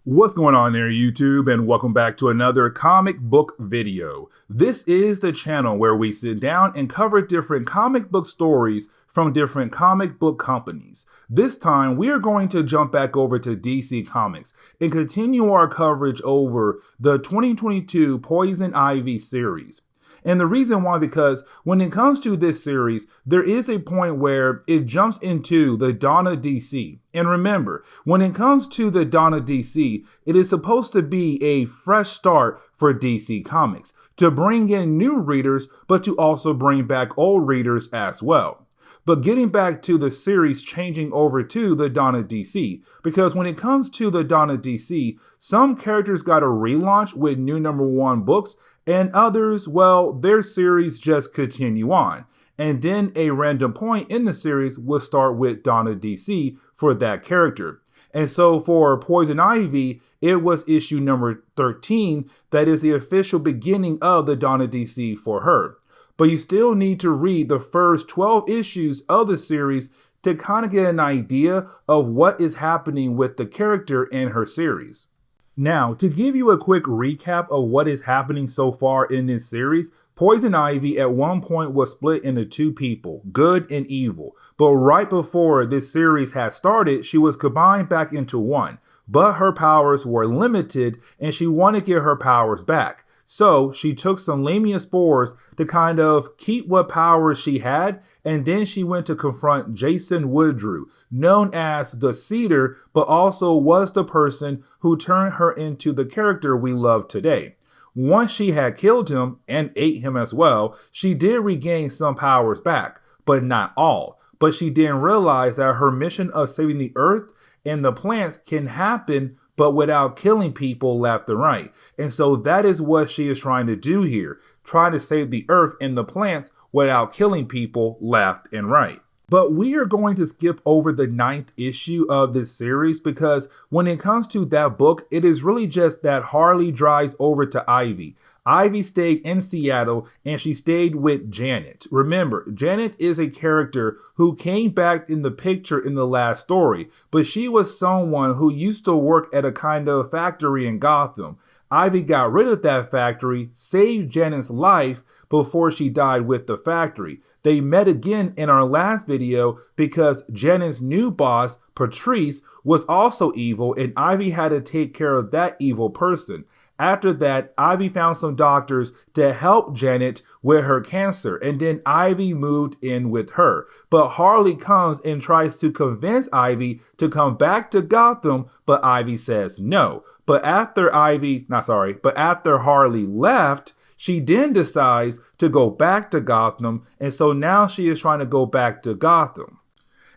What's going on there, YouTube, and welcome back to another comic book video. This is the channel where we sit down and cover different comic book stories from different comic book companies. This time, we are going to jump back over to DC Comics and continue our coverage over the 2022 Poison Ivy series. And the reason why, because when it comes to this series, there is a point where it jumps into the Dawn of DC. And remember, when it comes to the Dawn of DC, it is supposed to be a fresh start for DC Comics, to bring in new readers, but to also bring back old readers as well. But getting back to the series changing over to the Dawn of DC, because when it comes to the Dawn of DC, some characters got a relaunch with new #1 books, and others, well, their series just continue on. And then a random point in the series will start with Dawn of DC for that character. And so for Poison Ivy, it was issue number 13 that is the official beginning of the Dawn of DC for her. But you still need to read the first 12 issues of the series to kind of get an idea of what is happening with the character in her series. Now, to give you a quick recap of what is happening so far in this series, Poison Ivy at one point was split into two people, good and evil. But right before this series had started, she was combined back into one. But her powers were limited and she wanted to get her powers back. So she took some Lamia spores to kind of keep what powers she had, and then she went to confront Jason Woodrue, known as the Cedar, but also was the person who turned her into the character we love today. Once she had killed him and ate him as well, she did regain some powers back, but not all. But she didn't realize that her mission of saving the earth and the plants can happen but without killing people left and right. And so that is what she is trying to do here, trying to save the earth and the plants without killing people left and right. But we are going to skip over the 9th issue of this series because when it comes to that book, it is really just that Harley drives over to Ivy. Ivy stayed in Seattle and she stayed with Janet. Remember, Janet is a character who came back in the picture in the last story, but she was someone who used to work at a kind of factory in Gotham. Ivy got rid of that factory, saved Janet's life before she died with the factory. They met again in our last video because Janet's new boss, Patrice, was also evil and Ivy had to take care of that evil person. After that, Ivy found some doctors to help Janet with her cancer, and then Ivy moved in with her. But Harley comes and tries to convince Ivy to come back to Gotham, but Ivy says no. But after Harley left, she then decides to go back to Gotham, and so now she is trying to go back to Gotham.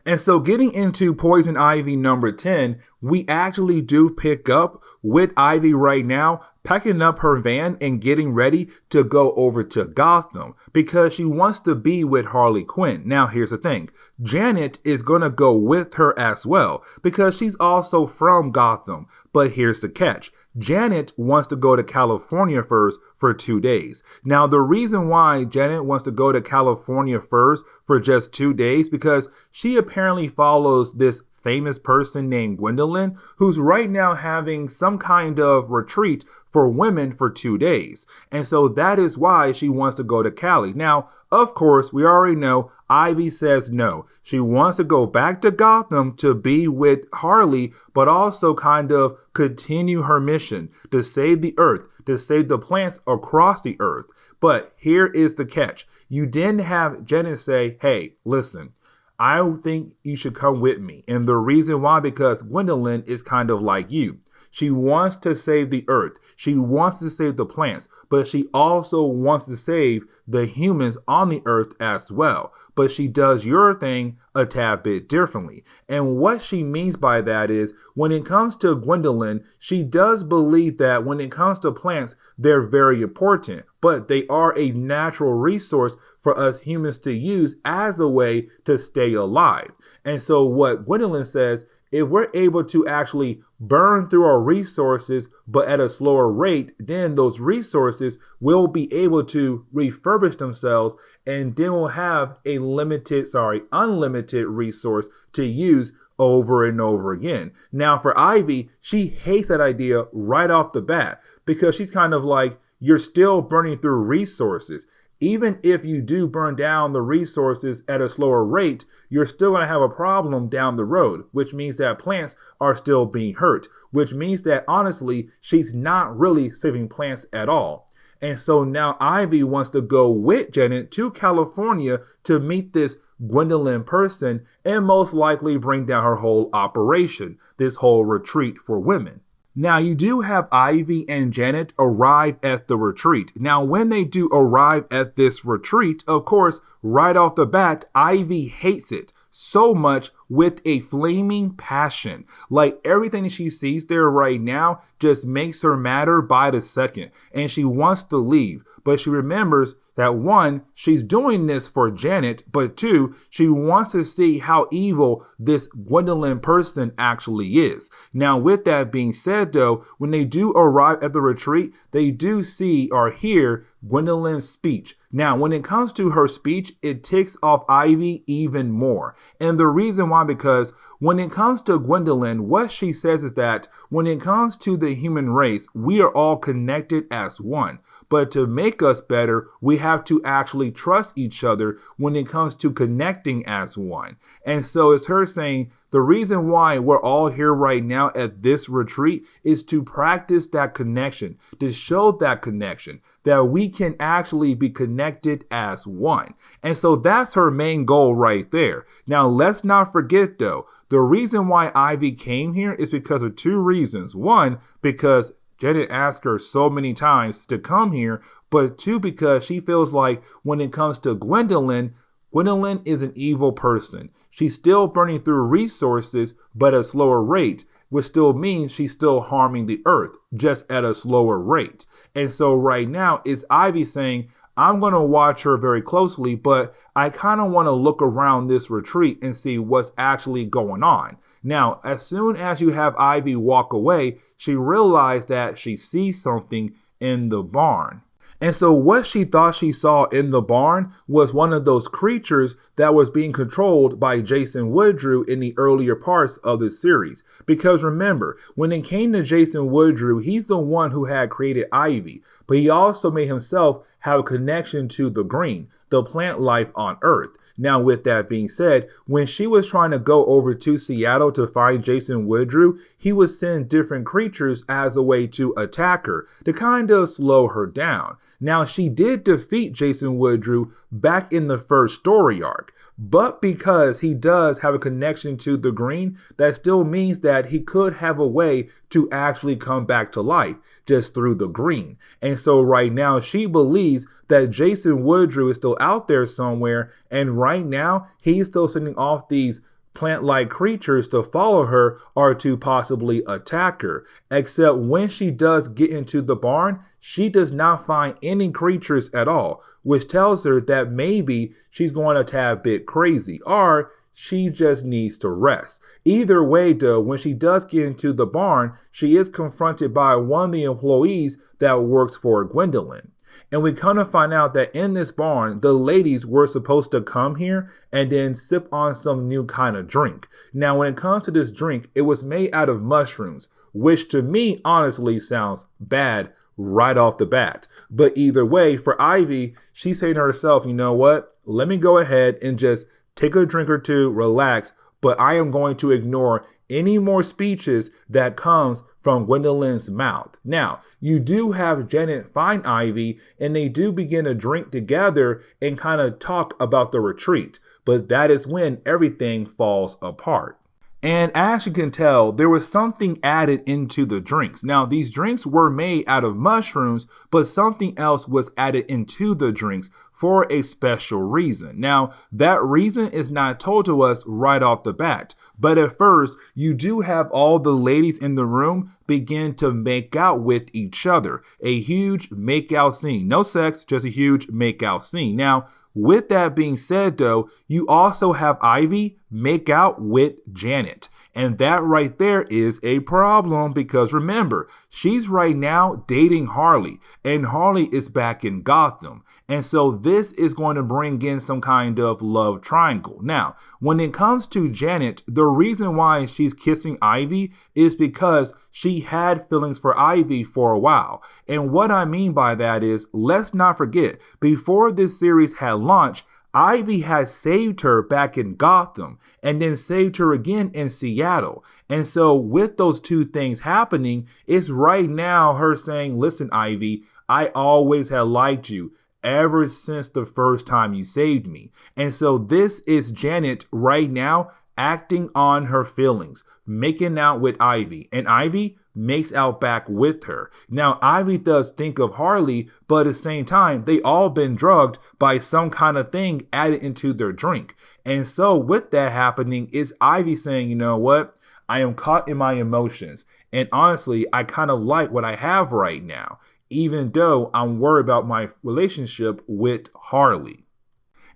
And so getting into Poison Ivy number 10, we actually do pick up with Ivy right now, packing up her van and getting ready to go over to Gotham because she wants to be with Harley Quinn. Now, here's the thing. Janet is going to go with her as well because she's also from Gotham. But here's the catch. Janet wants to go to California first for 2 days. Now, the reason why Janet wants to go to California first for just 2 days because she apparently follows this famous person named Gwendolyn, who's right now having some kind of retreat for women for 2 days. And so that is why she wants to go to Cali. Now, of course, we already know Ivy says no. She wants to go back to Gotham to be with Harley, but also kind of continue her mission to save the earth, to save the plants across the earth. But here is the catch. You didn't have Janet say, hey, listen, I think you should come with me. And the reason why, because Gwendolyn is kind of like you. She wants to save the earth. She wants to save the plants, but she also wants to save the humans on the earth as well. But she does your thing a tad bit differently. And what she means by that is when it comes to Gwendolyn, she does believe that when it comes to plants, they're very important, but they are a natural resource for us humans to use as a way to stay alive. And so what Gwendolyn says, if we're able to actually burn through our resources, but at a slower rate, then those resources will be able to refurbish themselves, and then we'll have a unlimited resource to use over and over again. Now for Ivy, she hates that idea right off the bat because she's kind of like, you're still burning through resources. Even if you do burn down the resources at a slower rate, you're still going to have a problem down the road, which means that plants are still being hurt, which means that honestly, she's not really saving plants at all. And so now Ivy wants to go with Janet to California to meet this Gwendolyn person and most likely bring down her whole operation, this whole retreat for women. Now, you do have Ivy and Janet arrive at the retreat. Now, when they do arrive at this retreat, of course, right off the bat, Ivy hates it so much with a flaming passion. Like everything she sees there right now just makes her madder by the second, and she wants to leave. But she remembers that one, she's doing this for Janet, but two, she wants to see how evil this Gwendolyn person actually is. Now, with that being said, though, when they do arrive at the retreat, they do see or hear Gwendolyn's speech. Now, when it comes to her speech, it ticks off Ivy even more. And the reason why, because when it comes to Gwendolyn, what she says is that when it comes to the human race, we are all connected as one. But to make us better, we have to actually trust each other when it comes to connecting as one. And so it's her saying, the reason why we're all here right now at this retreat is to practice that connection, to show that connection, that we can actually be connected as one. And so that's her main goal right there. Now, let's not forget, though, the reason why Ivy came here is because of two reasons. One, because Janet asked her so many times to come here, but two, because she feels like when it comes to Gwendolyn, Gwendolyn is an evil person. She's still burning through resources, but at a slower rate, which still means she's still harming the earth, just at a slower rate. And so right now, it's Ivy saying, I'm going to watch her very closely, but I kind of want to look around this retreat and see what's actually going on. Now, as soon as you have Ivy walk away, she realized that she sees something in the barn. And so what she thought she saw in the barn was one of those creatures that was being controlled by Jason Woodrue in the earlier parts of the series. Because remember, when it came to Jason Woodrue, he's the one who had created Ivy, but he also made himself have a connection to the green, the plant life on Earth. Now, with that being said, when she was trying to go over to Seattle to find Jason Woodrue, he would send different creatures as a way to attack her, to kind of slow her down. Now, she did defeat Jason Woodrue back in the first story arc, but because he does have a connection to the green, that still means that he could have a way to actually come back to life just through the green. And so right now she believes that Jason Woodrue is still out there somewhere, and right now he's still sending off these plant-like creatures to follow her or to possibly attack her. Except when she does get into the barn, she does not find any creatures at all, which tells her that maybe she's going a tad bit crazy, or she just needs to rest. Either way, though, when she does get into the barn, she is confronted by one of the employees that works for Gwendolyn. And we kind of find out that in this barn, the ladies were supposed to come here and then sip on some new kind of drink. Now, when it comes to this drink, it was made out of mushrooms, which to me honestly sounds bad right off the bat. But either way, for Ivy, she's saying to herself, you know what? Let me go ahead and just take a drink or two, relax, but I am going to ignore any more speeches that comes from Gwendolyn's mouth. Now, you do have Janet find Ivy, and they do begin to drink together and kind of talk about the retreat, but that is when everything falls apart. And as you can tell, there was something added into the drinks. Now, these drinks were made out of mushrooms, but something else was added into the drinks for a special reason. Now, that reason is not told to us right off the bat, but at first, you do have all the ladies in the room begin to make out with each other. A huge make-out scene. No sex, just a huge make-out scene. Now, with that being said, though, you also have Ivy make out with Janet. And that right there is a problem because remember, she's right now dating Harley, and Harley is back in Gotham. And so this is going to bring in some kind of love triangle. Now, when it comes to Janet, the reason why she's kissing Ivy is because she had feelings for Ivy for a while. And what I mean by that is, let's not forget, before this series had launched, Ivy had saved her back in Gotham and then saved her again in Seattle. And so with those two things happening, it's right now her saying, listen, Ivy, I always have liked you ever since the first time you saved me. And so this is Janet right now acting on her feelings, making out with Ivy, and Ivy makes out back with her. Now, Ivy does think of Harley, but at the same time, they all been drugged by some kind of thing added into their drink. And so with that happening, is Ivy saying, you know what? I am caught in my emotions. And honestly, I kind of like what I have right now, even though I'm worried about my relationship with Harley.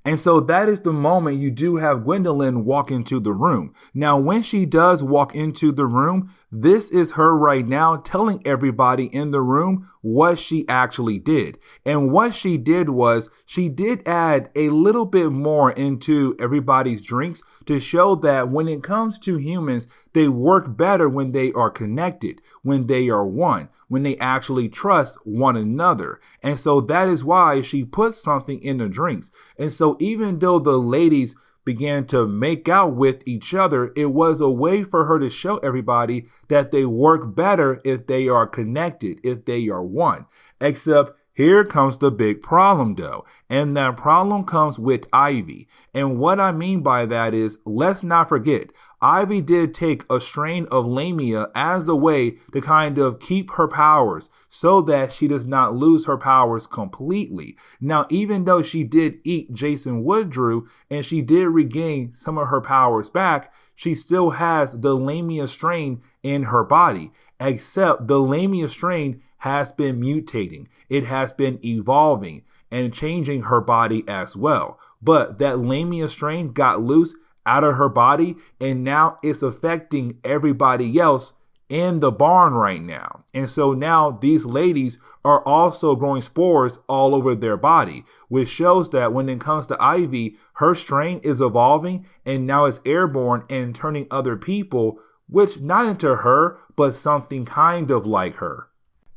And so that is the moment you do have Gwendolyn walk into the room. Now, when she does walk into the room, this is her right now telling everybody in the room what she actually did. And what she did was she did add a little bit more into everybody's drinks to show that when it comes to humans, they work better when they are connected, when they are one, when they actually trust one another. And so that is why she put something in the drinks. And so even though the ladies began to make out with each other, it was a way for her to show everybody that they work better if they are connected, if they are one. Except here comes the big problem though, and that problem comes with Ivy. And what I mean by that is, let's not forget, Ivy did take a strain of Lamia as a way to kind of keep her powers so that she does not lose her powers completely. Now, even though she did eat Jason Woodrue and she did regain some of her powers back, she still has the Lamia strain in her body, except the Lamia strain has been mutating. It has been evolving and changing her body as well. But that Lamia strain got loose out of her body, and now it's affecting everybody else in the barn right now. And so now these ladies are also growing spores all over their body, which shows that when it comes to Ivy, her strain is evolving and now it's airborne and turning other people, which not into her, but something kind of like her.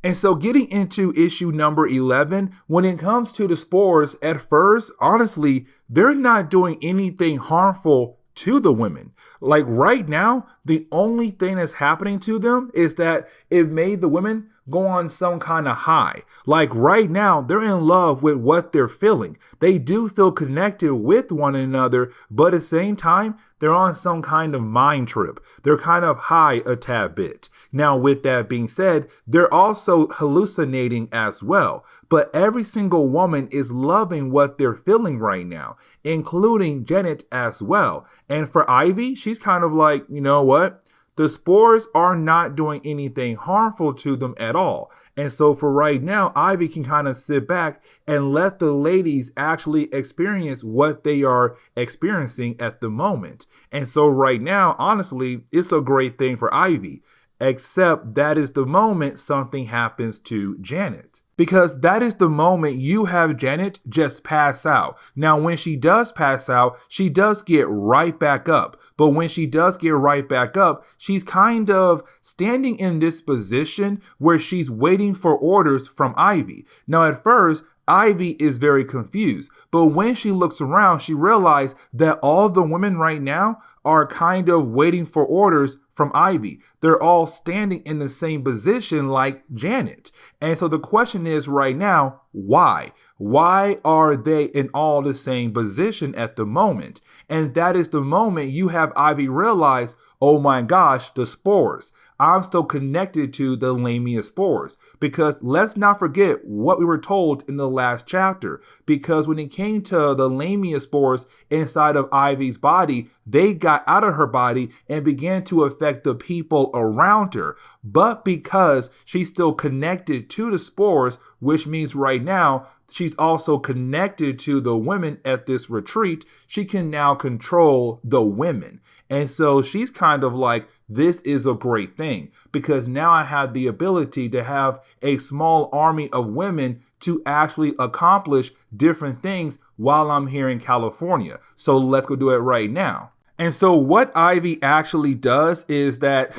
And so getting into issue number 11, when it comes to the spores, at first, honestly, they're not doing anything harmful to the women. Like right now, the only thing that's happening to them is that it made the women go on some kind of high. Like right now, they're in love with what they're feeling. They do feel connected with one another, but at the same time, they're on some kind of mind trip. They're kind of high a tad bit. Now, with that being said, they're also hallucinating as well. But every single woman is loving what they're feeling right now, including Janet as well. And for Ivy, she's kind of like, you know what? The spores are not doing anything harmful to them at all. And so for right now, Ivy can kind of sit back and let the ladies actually experience what they are experiencing at the moment. And so right now, honestly, it's a great thing for Ivy, except that is the moment something happens to Janet. Because that is the moment you have Janet just pass out. Now, when she does pass out, she does get right back up. But when she does get right back up, she's kind of standing in this position where she's waiting for orders from Ivy. Now, at first, Ivy is very confused, but when she looks around, she realizes that all the women right now are kind of waiting for orders from Ivy. They're all standing in the same position like Janet. And so the question is right now, why? Why are they in all the same position at the moment? And that is the moment you have Ivy realize, oh my gosh, the spores. I'm still connected to the Lamia spores. Because let's not forget what we were told in the last chapter. Because when it came to the Lamia spores inside of Ivy's body, they got out of her body and began to affect the people around her. But because she's still connected to the spores, which means right now, she's also connected to the women at this retreat, she can now control the women. And so she's kind of like, this is a great thing because now I have the ability to have a small army of women to actually accomplish different things while I'm here in California. So let's go do it right now. And so what Ivy actually does is that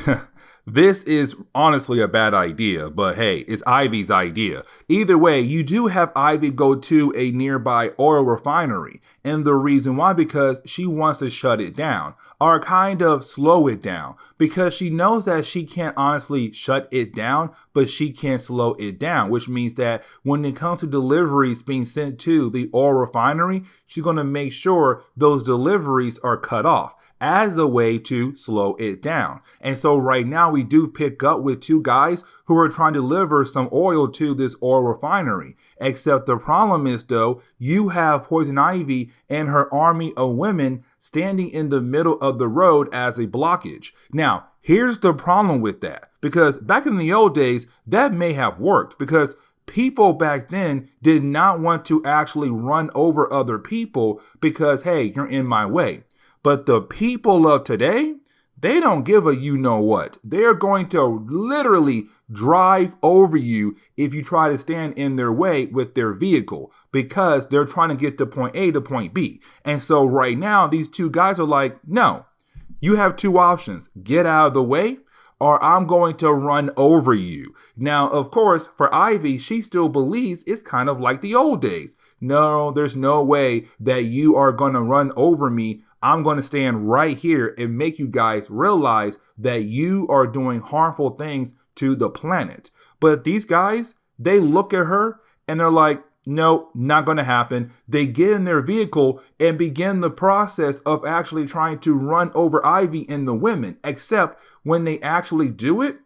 this is honestly a bad idea, but hey, it's Ivy's idea. Either way, you do have Ivy go to a nearby oil refinery. And the reason why, because she wants to shut it down or kind of slow it down, because she knows that she can't honestly shut it down, but she can slow it down, which means that when it comes to deliveries being sent to the oil refinery, she's going to make sure those deliveries are cut off as a way to slow it down. And so right now we do pick up with two guys who are trying to deliver some oil to this oil refinery. Except the problem is, though, you have Poison Ivy and her army of women standing in the middle of the road as a blockage. Now, here's the problem with that, because back in the old days, that may have worked because people back then did not want to actually run over other people because, hey, you're in my way. But the people of today, they don't give a you know what. They're going to literally drive over you if you try to stand in their way with their vehicle because they're trying to get to point A to point B. And so right now, these two guys are like, no, you have two options. Get out of the way or I'm going to run over you. Now, of course, for Ivy, she still believes it's kind of like the old days. No, there's no way that you are going to run over me. I'm going to stand right here and make you guys realize that you are doing harmful things to the planet. But these guys, they look at her and they're like, no, not going to happen. They get in their vehicle and begin the process of actually trying to run over Ivy and the women. Except when they actually do it,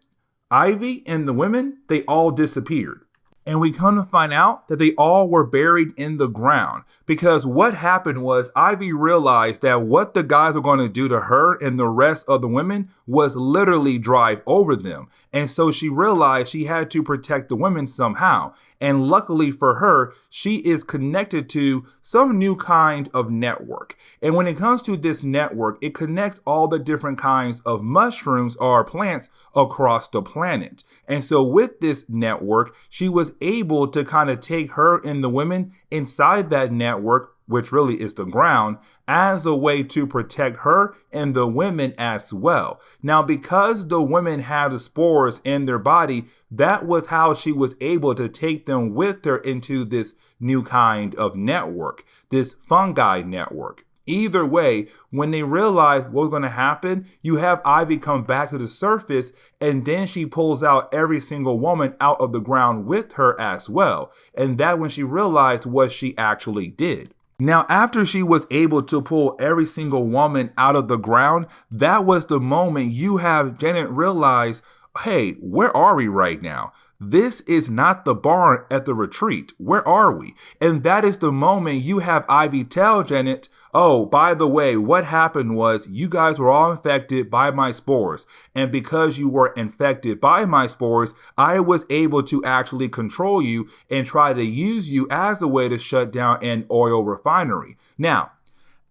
Ivy and the women, they all disappeared. And we come to find out that they all were buried in the ground because what happened was Ivy realized that what the guys were going to do to her and the rest of the women was literally drive over them. And so she realized she had to protect the women somehow. And luckily for her, she is connected to some new kind of network. And when it comes to this network, it connects all the different kinds of mushrooms or plants across the planet. And so with this network, she was able to kind of take her and the women inside that network, which really is the ground, as a way to protect her and the women as well. Now, because the women have the spores in their body, that was how she was able to take them with her into this new kind of network, this fungi network. Either way, when they realize what's going to happen, you have Ivy come back to the surface and then she pulls out every single woman out of the ground with her as well. And that when she realized what she actually did. Now, after she was able to pull every single woman out of the ground, that was the moment you have Janet realize, hey, where are we right now? This is not the barn at the retreat. Where are we? And that is the moment you have Ivy tell Janet, oh, by the way, what happened was you guys were all infected by my spores. And because you were infected by my spores, I was able to actually control you and try to use you as a way to shut down an oil refinery. Now,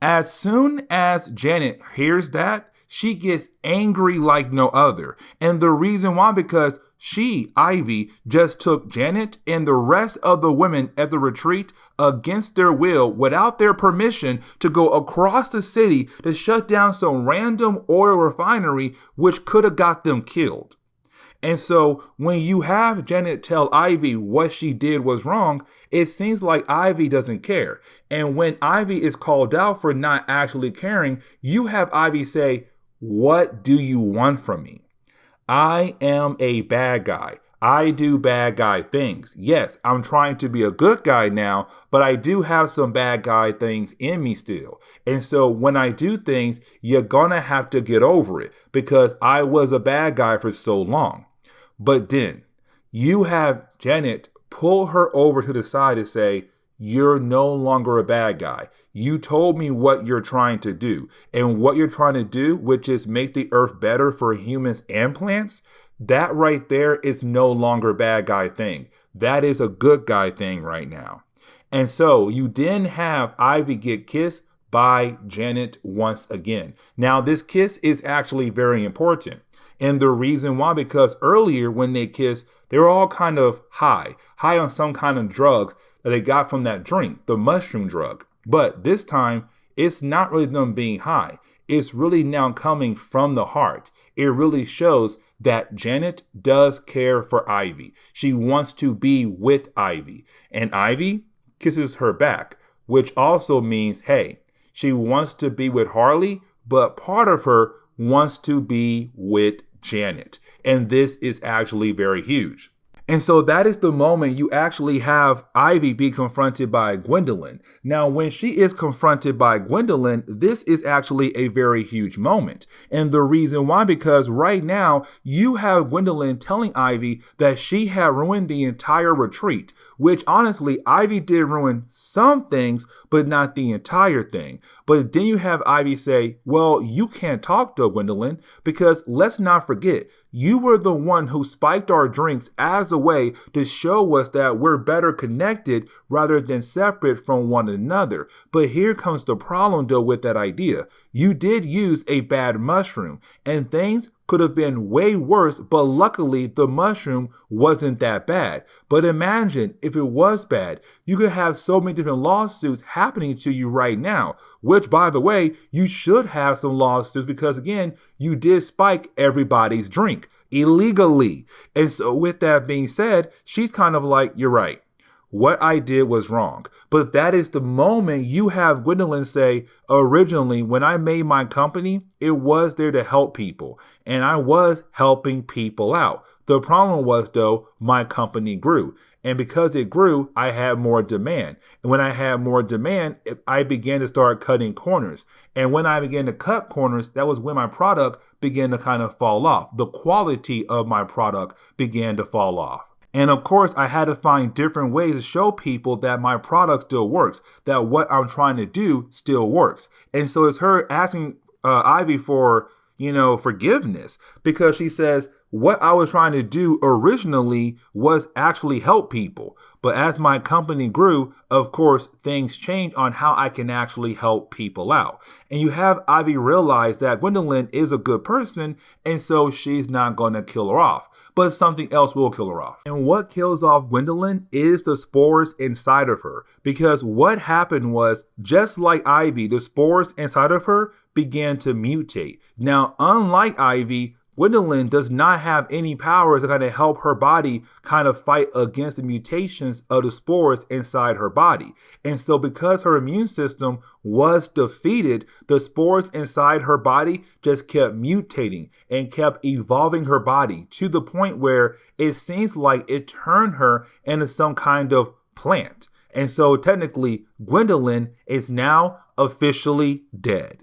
as soon as Janet hears that, she gets angry like no other. And the reason why, because she, Ivy, just took Janet and the rest of the women at the retreat against their will, without their permission, to go across the city to shut down some random oil refinery, which could have got them killed. And so when you have Janet tell Ivy what she did was wrong, it seems like Ivy doesn't care. And when Ivy is called out for not actually caring, you have Ivy say, what do you want from me? I am a bad guy. I do bad guy things. Yes, I'm trying to be a good guy now, but I do have some bad guy things in me still. And so when I do things, you're gonna have to get over it because I was a bad guy for so long. But then you have Janet pull her over to the side and say, you're no longer a bad guy. You told me what you're trying to do. And what you're trying to do, which is make the earth better for humans and plants, that right there is no longer a bad guy thing. That is a good guy thing right now. And so you then have Ivy get kissed by Janet once again. Now, this kiss is actually very important. And the reason why, because earlier when they kissed, they were all kind of high on some kind of drugs that they got from that drink, the mushroom drug. But this time, it's not really them being high. It's really now coming from the heart. It really shows that Janet does care for Ivy. She wants to be with Ivy. And Ivy kisses her back, which also means, hey, she wants to be with Harley, but part of her wants to be with Janet. And this is actually very huge. And so that is the moment you actually have Ivy be confronted by Gwendolyn. Now, when she is confronted by Gwendolyn, this is actually a very huge moment. And the reason why, because right now you have Gwendolyn telling Ivy that she had ruined the entire retreat, which honestly, Ivy did ruin some things, but not the entire thing. But then you have Ivy say, well, you can't talk to Gwendolyn because let's not forget, you were the one who spiked our drinks as a way to show us that we're better connected rather than separate from one another. But here comes the problem though with that idea. You did use a bad mushroom and things could have been way worse, but luckily the mushroom wasn't that bad. But imagine if it was bad, you could have so many different lawsuits happening to you right now, which by the way, you should have some lawsuits because again, you did spike everybody's drink illegally. And so with that being said, she's kind of like, you're right. What I did was wrong. But that is the moment you have Gwendolyn say, originally, when I made my company, it was there to help people. And I was helping people out. The problem was, though, my company grew. And because it grew, I had more demand. And when I had more demand, I began to start cutting corners. And when I began to cut corners, that was when my product began to kind of fall off. The quality of my product began to fall off. And of course, I had to find different ways to show people that my product still works, that what I'm trying to do still works. And so it's her asking Ivy for, forgiveness because she says, what I was trying to do originally was actually help people. But as my company grew, of course, things changed on how I can actually help people out. And you have Ivy realize that Gwendolyn is a good person, and so she's not going to kill her off. But something else will kill her off. And what kills off Gwendolyn is the spores inside of her. Because what happened was, just like Ivy, the spores inside of her began to mutate. Now, unlike Ivy, Gwendolyn does not have any powers to kind of help her body kind of fight against the mutations of the spores inside her body. And so because her immune system was defeated, the spores inside her body just kept mutating and kept evolving her body to the point where it seems like it turned her into some kind of plant. And so technically, Gwendolyn is now officially dead.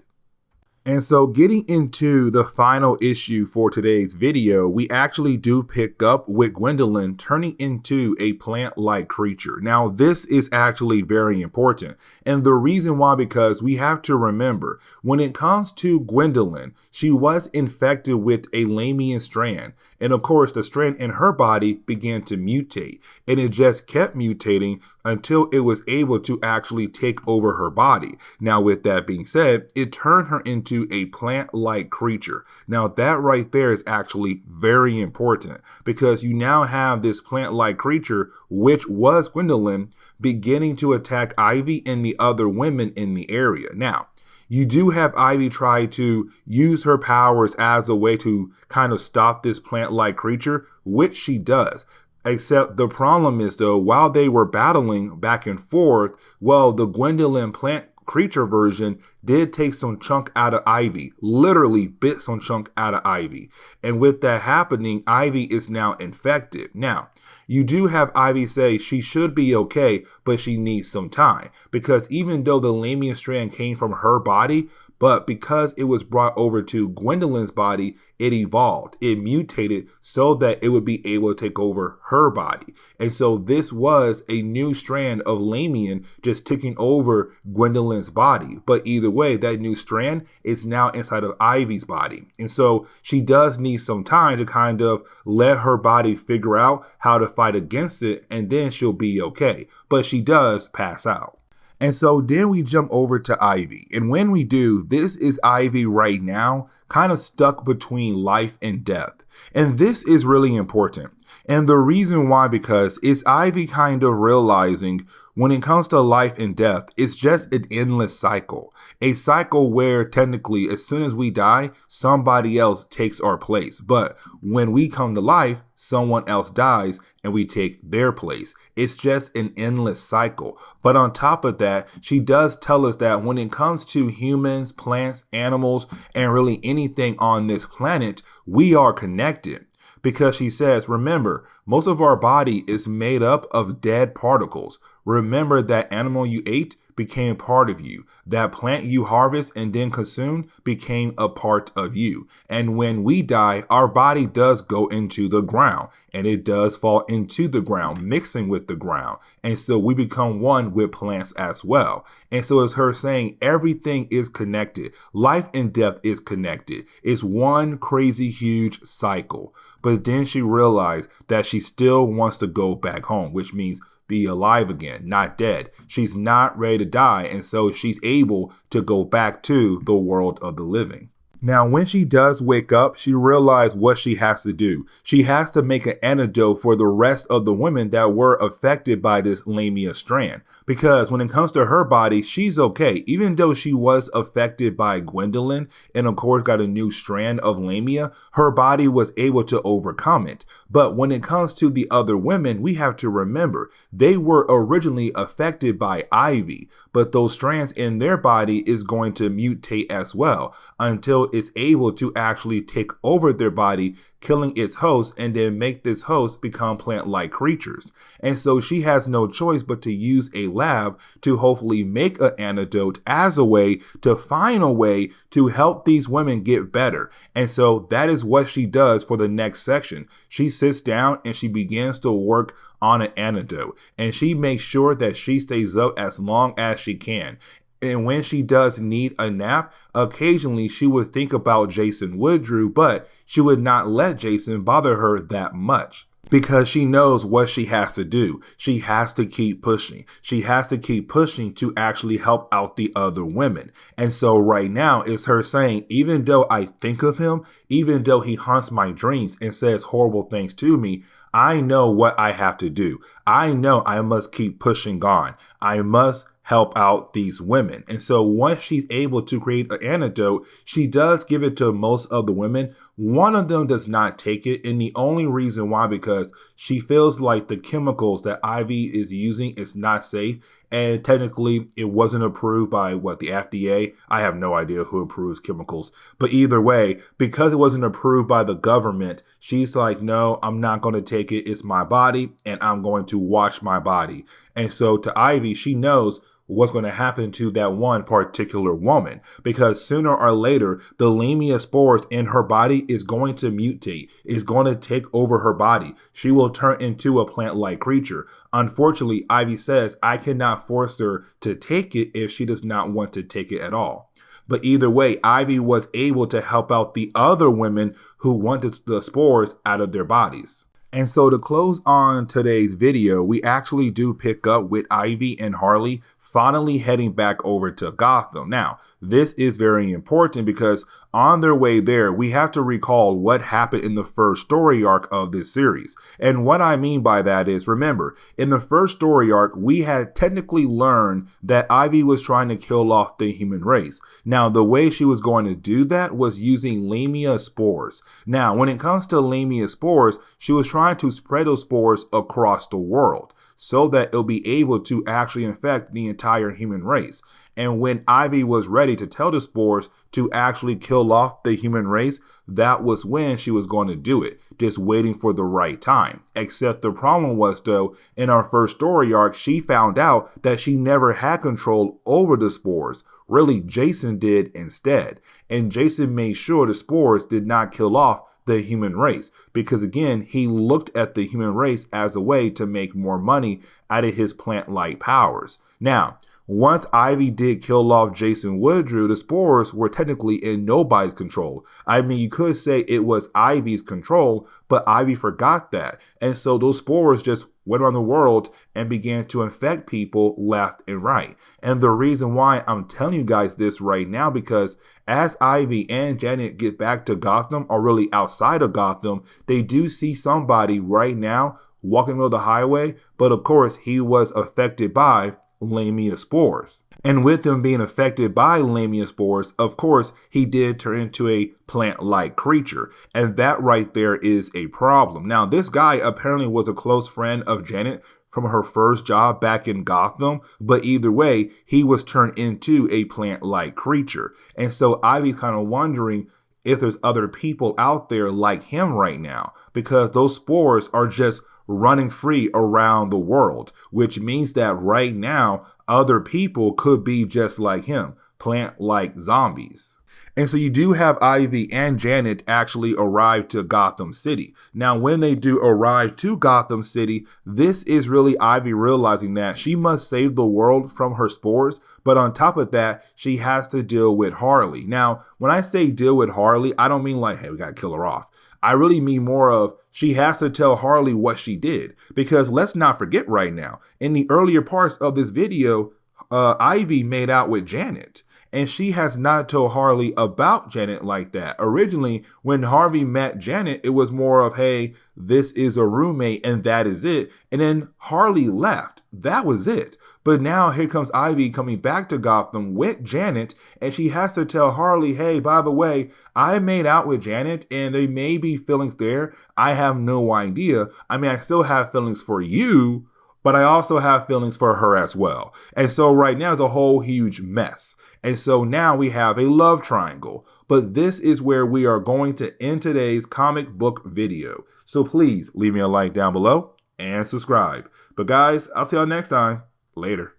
And so getting into the final issue for today's video, we actually do pick up with Gwendolyn turning into a plant-like creature. Now, this is actually very important. And the reason why, because we have to remember, when it comes to Gwendolyn, she was infected with a Lamian strand. And of course, the strand in her body began to mutate. And it just kept mutating until it was able to actually take over her body. Now, with that being said, it turned her into a plant-like creature. Now that right there is actually very important because you now have this plant-like creature, which was Gwendolyn, beginning to attack Ivy and the other women in the area. Now, you do have Ivy try to use her powers as a way to kind of stop this plant-like creature, which she does. Except the problem is, though, while they were battling back and forth, well, the Gwendolyn plant creature version did take some chunk out of Ivy, literally bit some chunk out of Ivy. And with that happening, Ivy is now infected. Now, you do have Ivy say she should be okay, but she needs some time. Because even though the Lamia strand came from her body, but because it was brought over to Gwendolyn's body, it evolved. It mutated so that it would be able to take over her body. And so this was a new strand of Lamian just taking over Gwendolyn's body. But either way, that new strand is now inside of Ivy's body. And so she does need some time to kind of let her body figure out how to fight against it, and then she'll be okay. But she does pass out. And so then we jump over to Ivy. And when we do, this is Ivy right now, kind of stuck between life and death. And this is really important. And the reason why, because it's Ivy kind of realizing when it comes to life and death, it's just an endless cycle. A cycle where technically, as soon as we die, somebody else takes our place. But when we come to life, someone else dies and we take their place. It's just an endless cycle. But on top of that, she does tell us that when it comes to humans, plants, animals, and really anything on this planet, we are connected. Because she says, remember, most of our body is made up of dead particles. Remember that animal you ate became part of you. That plant you harvest and then consume became a part of you. And when we die, our body does go into the ground, and it does fall into the ground, mixing with the ground. And so we become one with plants as well. And so it's her saying everything is connected. Life and death is connected. It's one crazy huge cycle. But then she realized that she still wants to go back home, which means be alive again, not dead. She's not ready to die, and so she's able to go back to the world of the living. Now, when she does wake up, she realizes what she has to do. She has to make an antidote for the rest of the women that were affected by this Lamia strand. Because when it comes to her body, she's okay. Even though she was affected by Gwendolyn and of course got a new strand of Lamia, her body was able to overcome it. But when it comes to the other women, we have to remember they were originally affected by Ivy, but those strands in their body is going to mutate as well until it's able to actually take over their body, killing its host, and then make this host become plant-like creatures. And so she has no choice but to use a lab to hopefully make an antidote as a way to find a way to help these women get better. And so that is what she does for the next section. She sits down and she begins to work on an antidote, and she makes sure that she stays up as long as she can. And when she does need a nap, occasionally she would think about Jason Woodrue, but she would not let Jason bother her that much. Because she knows what she has to do. She has to keep pushing. She has to keep pushing to actually help out the other women. And so right now it's her saying, even though I think of him, even though he haunts my dreams and says horrible things to me, I know what I have to do. I know I must keep pushing on. I must help out these women. And so once she's able to create an antidote, she does give it to most of the women. One of them does not take it, and the only reason why, because she feels like the chemicals that Ivy is using is not safe, and technically it wasn't approved by the FDA. I have no idea who approves chemicals, but either way, because it wasn't approved by the government, she's like, no, I'm not going to take it. It's my body, and I'm going to watch my body. And so to Ivy, she knows what's going to happen to that one particular woman, because sooner or later the Lamia spores in her body is going to mutate, is going to take over her body. She will turn into a plant-like creature. Unfortunately, Ivy says I cannot force her to take it if she does not want to take it at all. But either way, Ivy was able to help out the other women who wanted the spores out of their bodies. And so to close on today's video, we actually do pick up with Ivy and Harley finally heading back over to Gotham. Now, this is very important because on their way there, we have to recall what happened in the first story arc of this series. And what I mean by that is, remember, in the first story arc, we had technically learned that Ivy was trying to kill off the human race. Now, the way she was going to do that was using Lamia spores. Now, when it comes to Lamia spores, she was trying to spread those spores across the world so that it'll be able to actually infect the entire human race. And when Ivy was ready to tell the spores to actually kill off the human race, that was when she was going to do it, just waiting for the right time. Except the problem was, though, in our first story arc, she found out that she never had control over the spores. Really, Jason did instead. And Jason made sure the spores did not kill off the human race, because again, he looked at the human race as a way to make more money out of his plant-like powers. Now, once Ivy did kill off Jason Woodrue, the spores were technically in nobody's control. I mean, you could say it was Ivy's control, but Ivy forgot that. And so those spores just went around the world and began to infect people left and right. And the reason why I'm telling you guys this right now, because as Ivy and Janet get back to Gotham, or really outside of Gotham, they do see somebody right now walking in the middle of the highway, but of course he was affected by Lamia spores. And with him being affected by Lamia spores, of course, he did turn into a plant-like creature. And that right there is a problem. Now, this guy apparently was a close friend of Janet from her first job back in Gotham, but either way, he was turned into a plant-like creature. And so Ivy's kind of wondering if there's other people out there like him right now, because those spores are just running free around the world, which means that right now, other people could be just like him, plant-like zombies. And so you do have Ivy and Janet actually arrive to Gotham City. Now, when they do arrive to Gotham City, this is really Ivy realizing that she must save the world from her spores. But on top of that, she has to deal with Harley. Now, when I say deal with Harley, I don't mean like, hey, we got to kill her off. I really mean more of she has to tell Harley what she did. Because let's not forget right now, in the earlier parts of this video, Ivy made out with Janet. And she has not told Harley about Janet like that. Originally, when Harvey met Janet, it was more of, hey, this is a roommate and that is it. And then Harley left. That was it. But now here comes Ivy coming back to Gotham with Janet, and she has to tell Harley, hey, by the way, I made out with Janet and there may be feelings there. I have no idea. I mean, I still have feelings for you, but I also have feelings for her as well. And so right now it's a whole huge mess. And so now we have a love triangle. But this is where we are going to end today's comic book video. So please leave me a like down below and subscribe. But guys, I'll see y'all next time. Later.